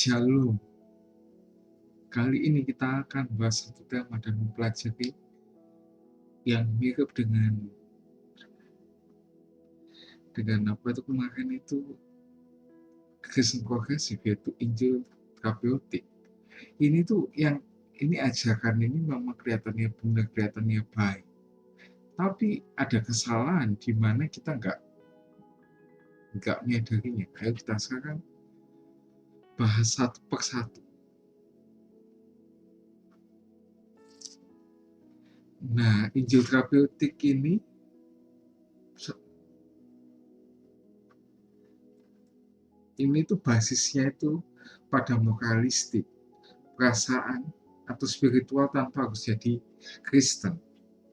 Shalom. Kali ini kita akan bahas satu tema dan mempelajari yang mirip dengan apa itu kemarin itu Kristen progresif, yaitu Injil terapeutik. Ini tuh yang ini ajakan ini memang kelihatannya benar, kelihatannya baik. Tapi ada kesalahan di mana kita nggak menyadarinya. Ayo kita sekarang bahas satu per satu. Nah, Injil terapeutik ini tuh basisnya itu pada moralistik, perasaan, atau spiritual tanpa harus jadi Kristen.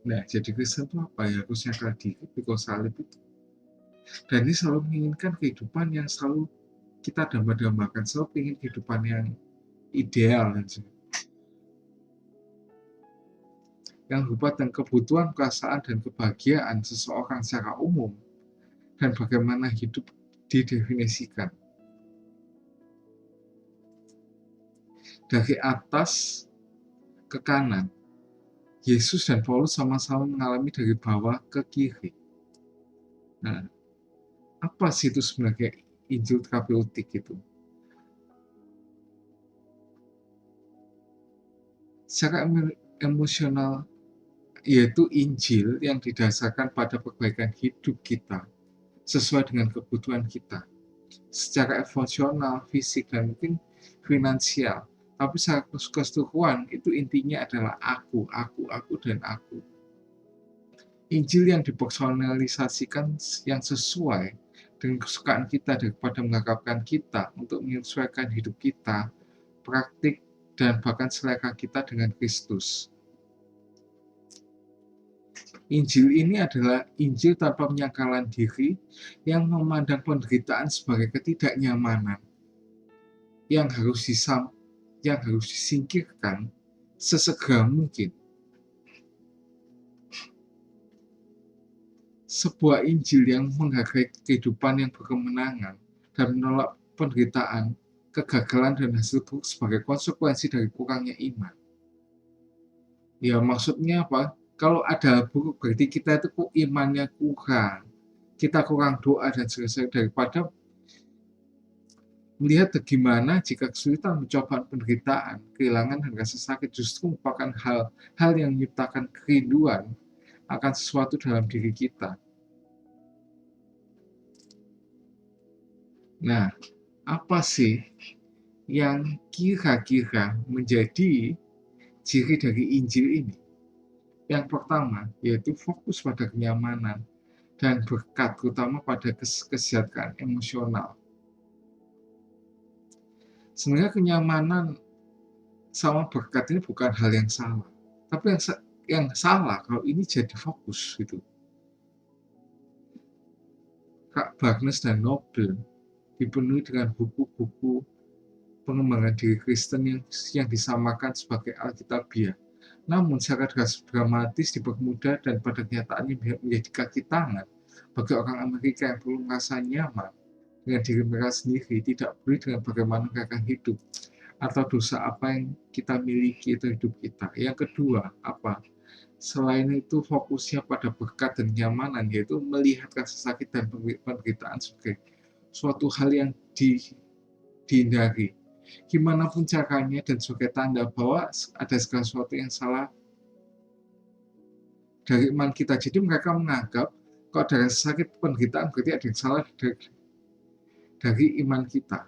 Nah, jadi Kristen itu apa ya? Harusnya tadi pikul salib itu. Dan ini selalu menginginkan kehidupan yang selalu kita dambakan, selalu ingin kehidupan yang ideal dan yang berupa tentang kebutuhan, perasaan, dan kebahagiaan seseorang secara umum dan bagaimana hidup didefinisikan. Dari atas ke kanan, Yesus dan Paulus sama-sama mengalami dari bawah ke kiri. Nah, apa sih itu sebenarnya Injil terapeutik itu? Secara emosional, yaitu Injil yang didasarkan pada perbaikan hidup kita sesuai dengan kebutuhan kita. Secara emosional, fisik, dan mungkin finansial. Tapi secara keseluruhan itu intinya adalah aku, dan aku. Injil yang dipersonalisasikan yang sesuai dengan kesukaan kita daripada mengharapkan kita untuk menyesuaikan hidup kita, praktik, dan bahkan selera kita dengan Kristus. Injil ini adalah Injil tanpa penyangkalan diri yang memandang penderitaan sebagai ketidaknyamanan yang harus disingkirkan sesegera mungkin. Sebuah Injil yang menghargai kehidupan yang berkemenangan dan menolak penderitaan, kegagalan, dan hasil buruk sebagai konsekuensi dari kurangnya iman. Ya, maksudnya apa? Kalau ada buruk berarti kita itu imannya kurang, kita kurang doa dan sebagainya, daripada melihat bagaimana jika kesulitan, mencobaan, penderitaan, kehilangan, dan rasa sakit justru merupakan hal yang menciptakan kerinduan akan sesuatu dalam diri kita. Nah, apa sih yang kira-kira menjadi ciri dari Injil ini? Yang pertama, yaitu fokus pada kenyamanan dan berkat, terutama pada kesejahteraan emosional. Sebenarnya kenyamanan sama berkat ini bukan hal yang salah, tapi yang salah kalau ini jadi fokus gitu. Kak Barnes dan Noble dipenuhi dengan buku-buku pengembangan diri Kristen yang disamakan sebagai Alkitabiah. Namun secara dramatis dipermudah dan pada kenyataannya menjadi kaki tangan bagi orang Amerika yang perlu merasa nyaman dengan diri mereka sendiri, tidak peduli dengan bagaimana mereka hidup atau dosa apa yang kita miliki itu hidup kita. Yang kedua, apa? Selain itu fokusnya pada berkat dan kenyamanan, yaitu melihat rasa sakit dan penderitaan sebagai suatu hal yang dihindari. Gimana pun caranya dan sebagai tanda bahwa ada segala sesuatu yang salah dari iman kita. Jadi mereka menganggap kalau ada rasa sakit, penderitaan, berarti ada yang salah dari iman kita.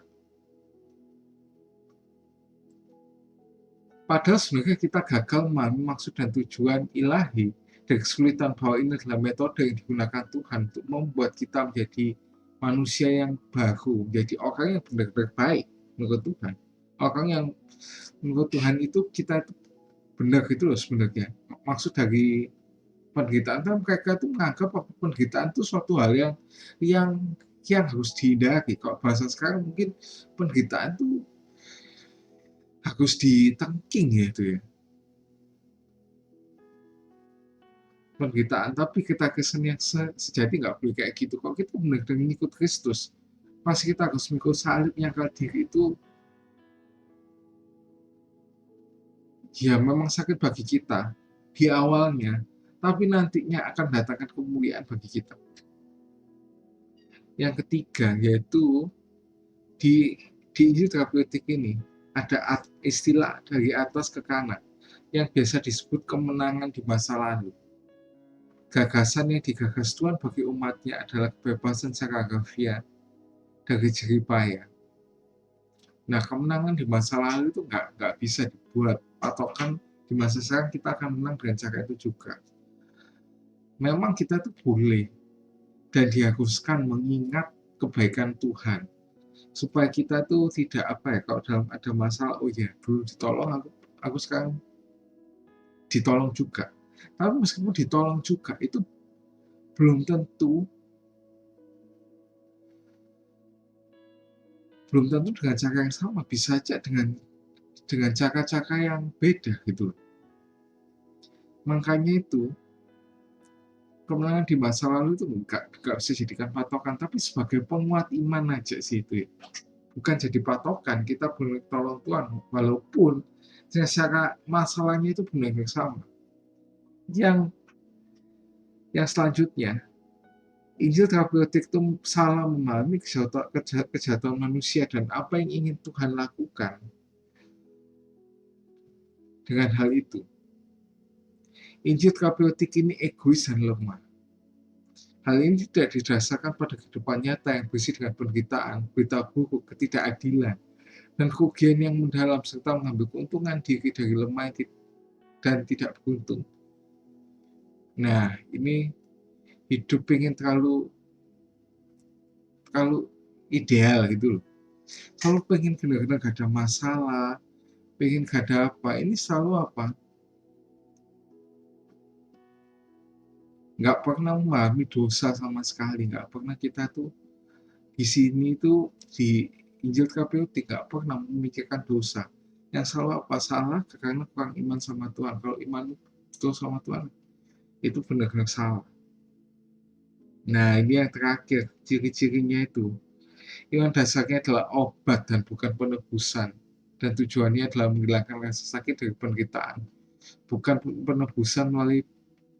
Padahal sebenarnya kita gagal memahami maksud dan tujuan ilahi dari kesulitan bahwa ini adalah metode yang digunakan Tuhan untuk membuat kita menjadi manusia yang baru, menjadi orang yang benar-benar baik menurut Tuhan. Orang yang menurut Tuhan itu kita itu benar gitu loh sebenarnya. Maksud dari penderitaan, mereka itu menganggap penderitaan itu suatu hal yang harus dihindari. Kalau bahasa sekarang mungkin penderitaan itu harus ditengking ya itu ya. Penderitaan, tapi kita Kristen yang sejati nggak boleh kayak gitu. Kalau kita benar-benar mengikut Kristus, pasti kita harus mengikut salib, nyangkal diri itu Ya memang sakit bagi kita di awalnya, tapi nantinya akan mendatangkan kemuliaan bagi kita. Yang ketiga yaitu di Injil terapeutik ini ada istilah dari atas ke kanan yang biasa disebut kemenangan di masa lalu. Gagasan yang digagas Tuhan bagi umatnya adalah kebebasan secara harfiah dari jerih payah. Nah, kemenangan di masa lalu itu nggak bisa dibuat patokan di masa sekarang kita akan menang dengan cara itu juga. Memang kita tuh boleh dan diharuskan mengingat kebaikan Tuhan supaya kita tuh tidak apa ya, kalau dalam ada masalah, oh ya dulu ditolong, aku sekarang ditolong juga. Tapi meskipun ditolong juga itu belum tentu dengan cara yang sama, bisa aja dengan cara-cara yang beda gitu. Makanya itu kemenangan di masa lalu itu nggak bisa dijadikan patokan, tapi sebagai penguat iman aja sih itu ya. Bukan jadi patokan, kita boleh tolong Tuhan, walaupun secara masalahnya itu benar-benar sama. Yang selanjutnya, Injil terapeutik itu salah memahami kejahatan manusia dan apa yang ingin Tuhan lakukan dengan hal itu. Injil terapeutik ini egois dan lemah. Hal ini tidak didasarkan pada kehidupan nyata yang berisi dengan penderitaan, berita buruk, ketidakadilan, dan kerugian yang mendalam serta mengambil keuntungan diri dari lemah dan tidak beruntung. Nah, ini hidup pengen terlalu ideal gitu loh. Kalau pengen benar-benar gak ada masalah, pengen gak ada apa, ini selalu apa? Nggak pernah memahami dosa sama sekali, nggak pernah kita tuh di sini tuh di Injil terapeutik nggak pernah memikirkan dosa. Yang selalu apa? Salah karena kurang iman sama Tuhan. Kalau iman betul sama Tuhan, itu benar-benar salah. Nah, ini yang terakhir, ciri-cirinya itu. Iman dasarnya adalah obat dan bukan penebusan. Dan tujuannya adalah menghilangkan rasa sakit dari penderitaan. Bukan penebusan melalui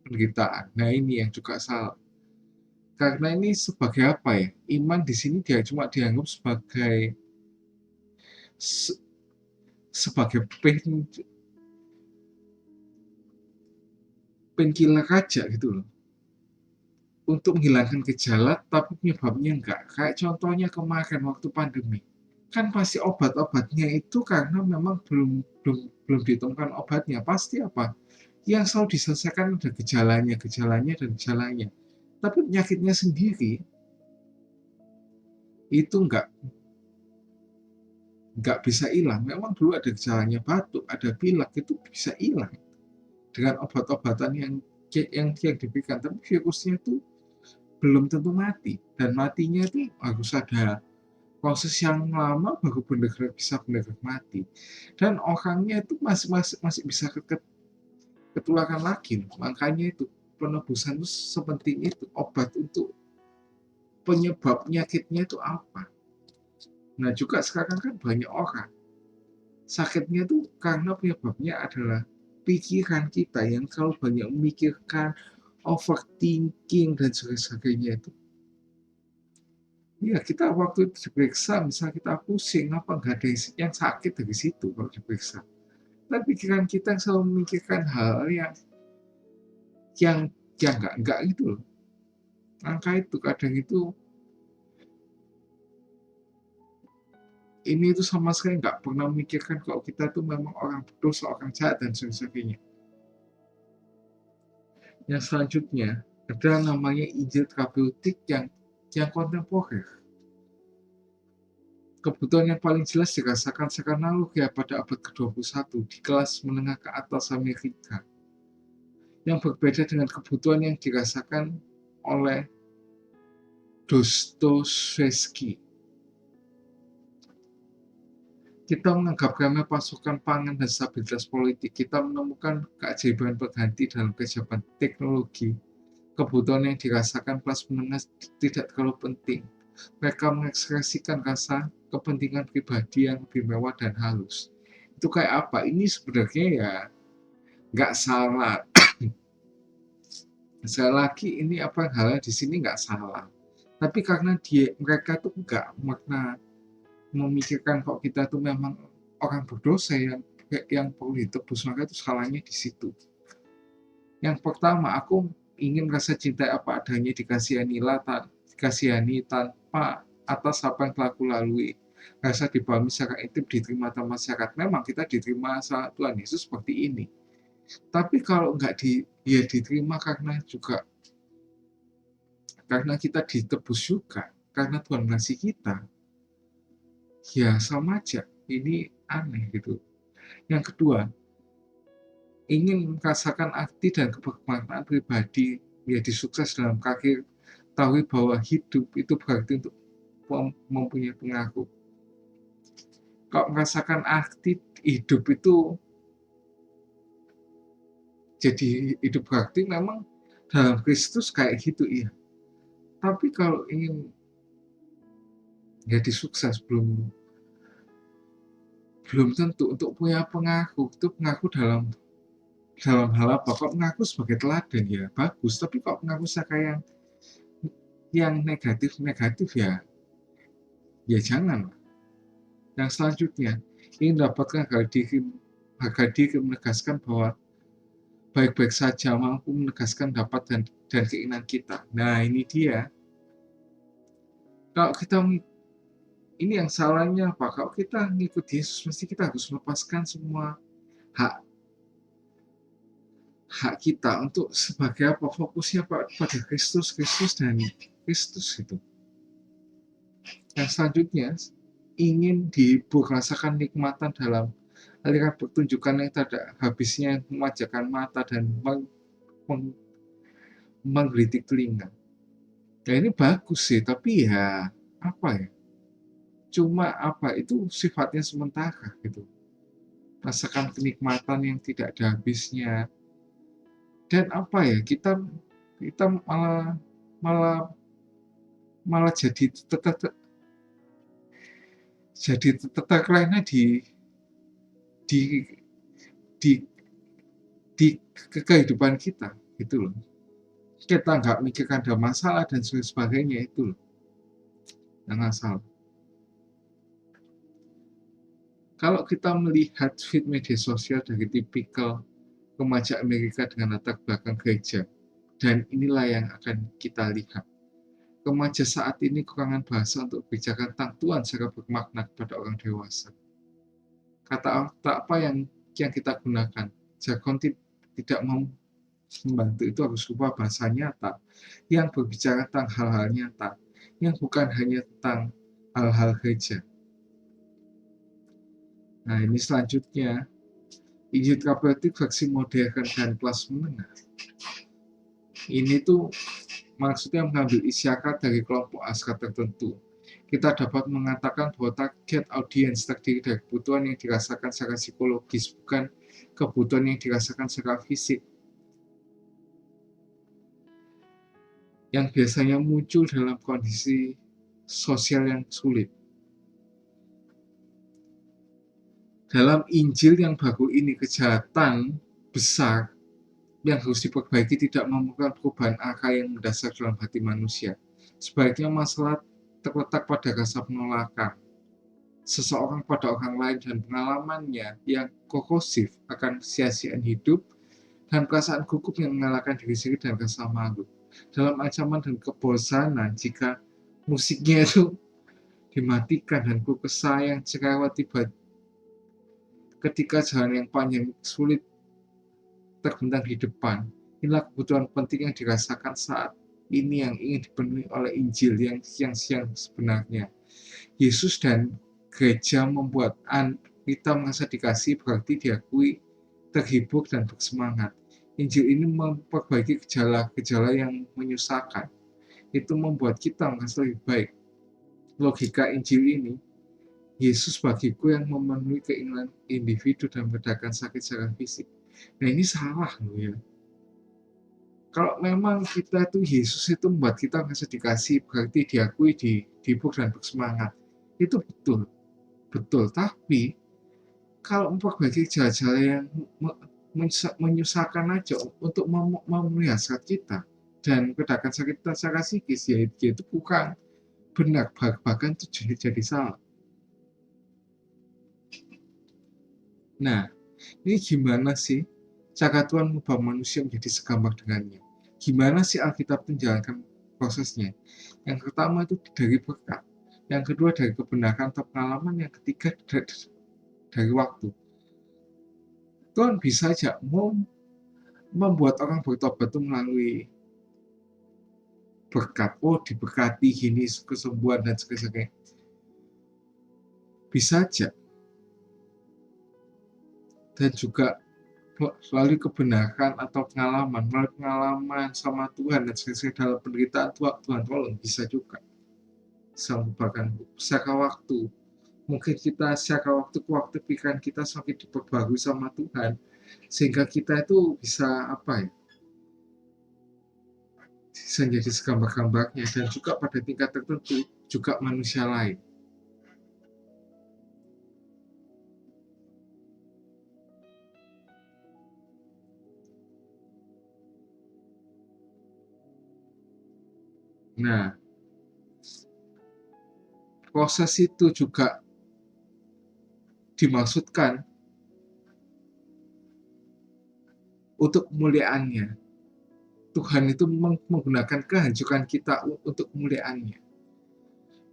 penderitaan. Nah, ini yang juga salah. Karena ini sebagai apa ya? Iman di sini dia cuma dianggap sebagai sebagai painkiller aja gitu loh. Untuk menghilangkan gejala tapi penyebabnya enggak. Kayak contohnya kemarin waktu pandemi. Kan pasti obat-obatnya itu karena memang belum ditemukan obatnya. Pasti apa? Yang selalu diselesaikan ada gejalanya dan gejalanya. Tapi penyakitnya sendiri itu nggak bisa hilang. Memang dulu ada gejalanya batuk, ada pilek, itu bisa hilang dengan obat-obatan yang diberikan. Tapi virusnya itu belum tentu mati, dan matinya itu harus ada proses yang lama baru benar-benar bisa benar-benar mati. Dan orangnya itu masih bisa ketularan lagi. Makanya itu penebusan itu sepenting itu. Obat untuk penyebab penyakitnya itu apa? Nah juga sekarang kan banyak orang sakitnya itu karena penyebabnya adalah pikiran kita yang terlalu banyak memikirkan, overthinking dan sebagainya itu. Ya kita waktu itu diperiksa, misalnya kita pusing, apa nggak ada yang sakit dari situ kalau diperiksa. Tapi pikiran kita yang selalu memikirkan hal yang yang nggak gitu loh. Angka itu kadang itu ini itu sama sekali nggak pernah memikirkan kalau kita tuh memang orang berdosa, orang jahat dan sebagainya. Yang selanjutnya ada namanya Injil terapeutik yang kontemporer. Kebutuhan yang paling jelas dirasakan secara analogi pada abad ke-21 di kelas menengah ke atas Amerika, yang berbeda dengan kebutuhan yang dirasakan oleh Dostoevsky. Kita menganggap remeh pasukan pangan dan stabilitas politik. Kita menemukan keajaiban pengganti dalam kesiapan teknologi. Kebutuhan yang dirasakan kelas menengah tidak terlalu penting. Mereka mengekspresikan rasa kepentingan pribadi yang lebih mewah dan halus. Itu kayak apa? Ini sebenarnya ya nggak salah. Sekali lagi ini halnya di sini nggak salah. Tapi karena mereka tuh nggak makna memikirkan kok kita tuh memang orang berdosa yang perlu ditebus, maka itu salahnya di situ. Yang pertama, aku ingin merasa cinta apa adanya, dikasihani tanpa atas apa yang telah aku lalui, rasa dipahami secara intim, diterima sama masyarakat. Memang kita diterima sama Tuhan Yesus seperti ini. Tapi kalau nggak ya diterima karena kita ditebus juga, karena Tuhan ngasih kita, ya sama aja. Ini aneh gitu. Yang kedua, ingin merasakan arti dan kebermaknaan pribadi menjadi sukses dalam karir, tahu bahwa hidup itu berarti untuk mempunyai pengaruh. Kalau merasakan arti hidup itu jadi hidup berarti, memang dalam Kristus kayak gitu, iya. Tapi kalau ingin jadi sukses, belum tentu untuk punya pengaruh. Itu pengaruh dalam hal apa? Kok mengaku sebagai teladan, ya bagus, tapi kok mengaku kayak yang negatif ya jangan. Yang selanjutnya, ingin dapatkan harga diri menegaskan bahwa baik-baik saja, mampu menegaskan dapat dan keinginan kita. Nah, ini dia. Kalau kita, ini yang salahnya apa? Kalau kita ngikut Yesus, mesti kita harus melepaskan semua hak kita untuk sebagai apa, fokusnya pada Kristus dan Kristus itu. Yang selanjutnya, ingin dihibur, rasakan nikmatan dalam aliran pertunjukan yang tak ada habisnya, memanjakan mata dan menggelitik telinga. Ya ini bagus sih, tapi ya apa ya? Cuma apa, itu sifatnya sementara gitu. Rasakan kenikmatan yang tidak ada habisnya. Dan apa ya, kita malah jadi terlena di kehidupan kita gitu loh. Kita nggak mikirkan ada masalah dan sebagainya, itu loh yang masalah. Kalau kita melihat feed media sosial dari tipikal remaja Amerika dengan latar belakang gereja, dan inilah yang akan kita lihat. Remaja saat ini kekurangan bahasa untuk berbicara tentang Tuhan secara bermakna kepada orang dewasa. Kata apa yang kita gunakan, jargon tidak membantu. Itu harus ubah bahasa nyata yang berbicara tentang hal-hal nyata, yang bukan hanya tentang hal-hal gereja. Nah, ini selanjutnya, Injil Terapeutik versi modern dan kelas menengah. Ini tuh maksudnya mengambil isyarat dari kelompok askar tertentu. Kita dapat mengatakan bahwa target audiens terdiri dari kebutuhan yang dirasakan secara psikologis, bukan kebutuhan yang dirasakan secara fisik, yang biasanya muncul dalam kondisi sosial yang sulit. Dalam Injil yang baru ini, kejahatan besar yang harus diperbaiki tidak memerlukan perubahan akal yang mendasar dalam hati manusia. Sebaliknya masalah terletak pada rasa penolakan seseorang pada orang lain dan pengalamannya yang korosif akan sia-siaan hidup dan perasaan gugup yang mengalahkan diri sendiri dan rasa malu. Dalam ancaman dan kebosanan, jika musiknya itu dimatikan dan keluh kesah yang cerewet tiba ketika jalan yang panjang sulit terbentang di depan. Inilah kebutuhan penting yang dirasakan saat ini yang ingin dipenuhi oleh Injil yang sebenarnya. Yesus dan gereja membuat kita merasa dikasih, berarti diakui, terhibur, dan bersemangat. Injil ini memperbaiki gejala-gejala yang menyusahkan. Itu membuat kita merasa lebih baik. Logika Injil ini, Yesus bagiku yang memenuhi keinginan individu dan meredakan sakit secara fisik. Nah, ini salah loh ya. Kalau memang kita tuh Yesus itu membuat kita merasa dikasih, berarti diakui, dihibur, dan bersemangat. Itu betul. Tapi kalau memperbaiki jalan-jalan yang menyusahkan aja untuk memenuhi hasrat kita dan redakan sakit kita secara psikis, ya itu bukan benar, bahkan itu jadi salah. Nah, ini gimana sih cara Tuhan mengubah manusia menjadi segampang dengannya? Gimana sih Alkitab menjalankan prosesnya? Yang pertama itu dari berkat, yang kedua dari kebenaran atau pengalaman, yang ketiga dari waktu. Tuhan bisa aja mau membuat orang bertobat itu melalui berkat, diberkati gini, kesembuhan dan sebagainya. Bisa aja. Dan juga melalui kebenaran atau melalui pengalaman sama Tuhan dan sebagainya dalam penderitaan, Tuhan tolong, bisa juga. Bahkan secara waktu, mungkin kita secara waktu ke waktu pikiran kita semakin diperbarui sama Tuhan, sehingga kita itu bisa bisa jadi segambar-gambarnya, dan juga pada tingkat tertentu juga manusia lain. Nah, proses itu juga dimaksudkan untuk kemuliaannya. Tuhan itu menggunakan kehancuran kita untuk kemuliaannya.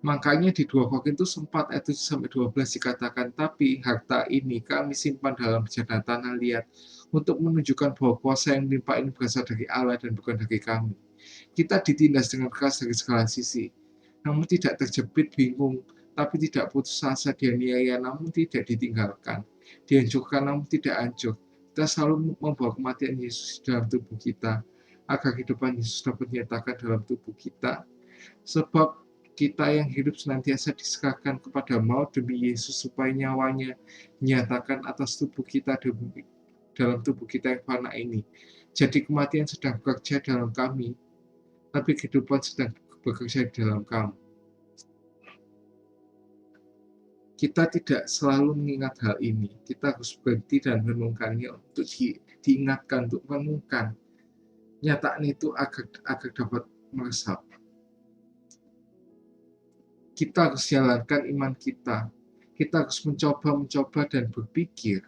Makanya di 2 Korintus 4 ayat 7-12 dikatakan, tapi harta ini kami simpan dalam bejana tanah liat untuk menunjukkan bahwa kuasa yang menimpa ini berasal dari Allah dan bukan dari kami. Kita ditindas dengan keras dari segala sisi, namun tidak terjepit bingung, tapi tidak putus asa, dianiaya namun tidak ditinggalkan, dihancurkan namun tidak hancur. Kita selalu membawa kematian Yesus dalam tubuh kita, agar kehidupan Yesus dapat dinyatakan dalam tubuh kita. Sebab kita yang hidup senantiasa diserahkan kepada maut demi Yesus, supaya nyawanya dinyatakan atas tubuh kita dalam tubuh kita yang fana ini. Jadi kematian sedang bekerja dalam kami, tapi kehidupan sedang bekerja di dalam kamu. Kita tidak selalu mengingat hal ini. Kita harus berhenti dan merenungkannya untuk diingatkan, untuk merenungkan nyataan itu agar dapat meresap. Kita harus jalankan iman kita. Kita harus mencoba dan berpikir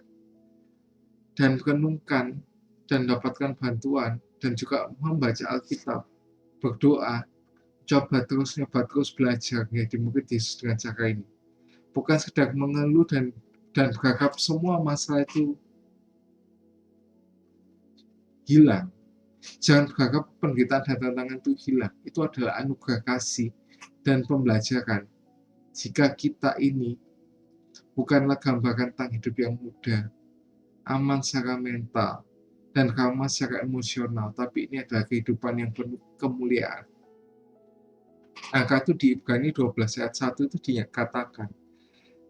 dan merenungkan dan dapatkan bantuan, dan juga membaca Alkitab, berdoa, coba terus belajar ya dimurid Yesus dengan cara ini. Bukan sekedar mengeluh dan berharap semua masalah itu hilang. Jangan berharap penderitaan dan tantangan itu hilang. Itu adalah anugerah kasih dan pembelajaran. Jika kita ini bukanlah gambaran tentang hidup yang mudah, aman secara mental, dan ramah secara emosional, tapi ini adalah kehidupan yang penuh kemuliaan. Angka itu di Ibrani 12 ayat 1 itu dikatakan,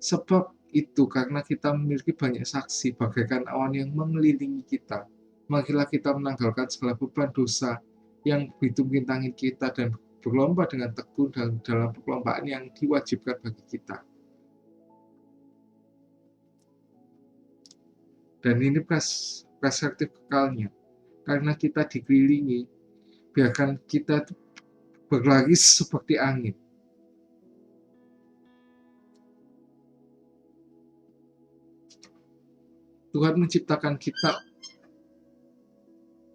sebab itu karena kita memiliki banyak saksi bagaikan awan yang mengelilingi kita, marilah kita menanggalkan segala beban dosa yang begitu mengintangi kita dan berlomba dengan tekun dalam perlombaan yang diwajibkan bagi kita. Dan ini perspektif kekalnya, karena kita dikelilingi, biarkan kita berlari seperti angin. Tuhan menciptakan kita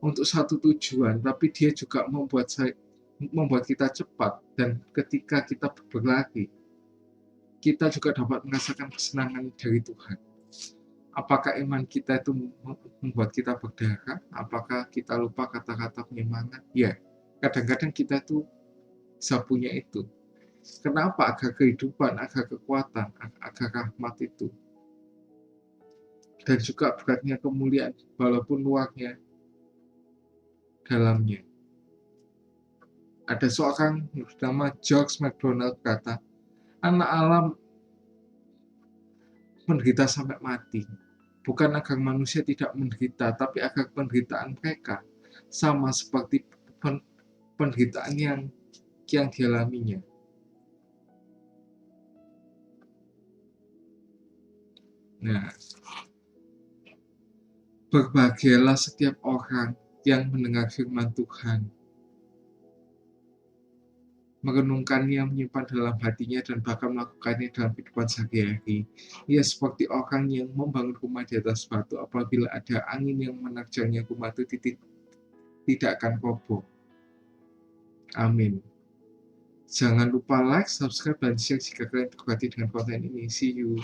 untuk satu tujuan, tapi Dia juga membuat kita cepat, dan ketika kita berlari, kita juga dapat merasakan kesenangan dari Tuhan. Apakah iman kita itu membuat kita berdarah? Apakah kita lupa kata-kata penyemangat? Ya, kadang-kadang kita tuh bisa punya itu. Kenapa? Agar kehidupan, agar kekuatan, agar rahmat itu. Dan juga beratnya kemuliaan, walaupun luarnya, dalamnya. Ada seorang bernama George MacDonald berkata, anak alam menderita sampai mati, bukan agar manusia tidak menderita, tapi agar penderitaan mereka sama seperti penderitaan yang dialaminya. Nah, berbahagialah setiap orang yang mendengar firman Tuhan, merenungkannya, menyimpan dalam hatinya, dan bahkan melakukannya dalam kehidupan sehari-hari. Ia seperti orang yang membangun rumah di atas batu. Apabila ada angin yang menerjangnya, rumah itu tidak akan roboh. Amin. Jangan lupa like, subscribe, dan share jika kalian terberkati dengan konten ini. See you.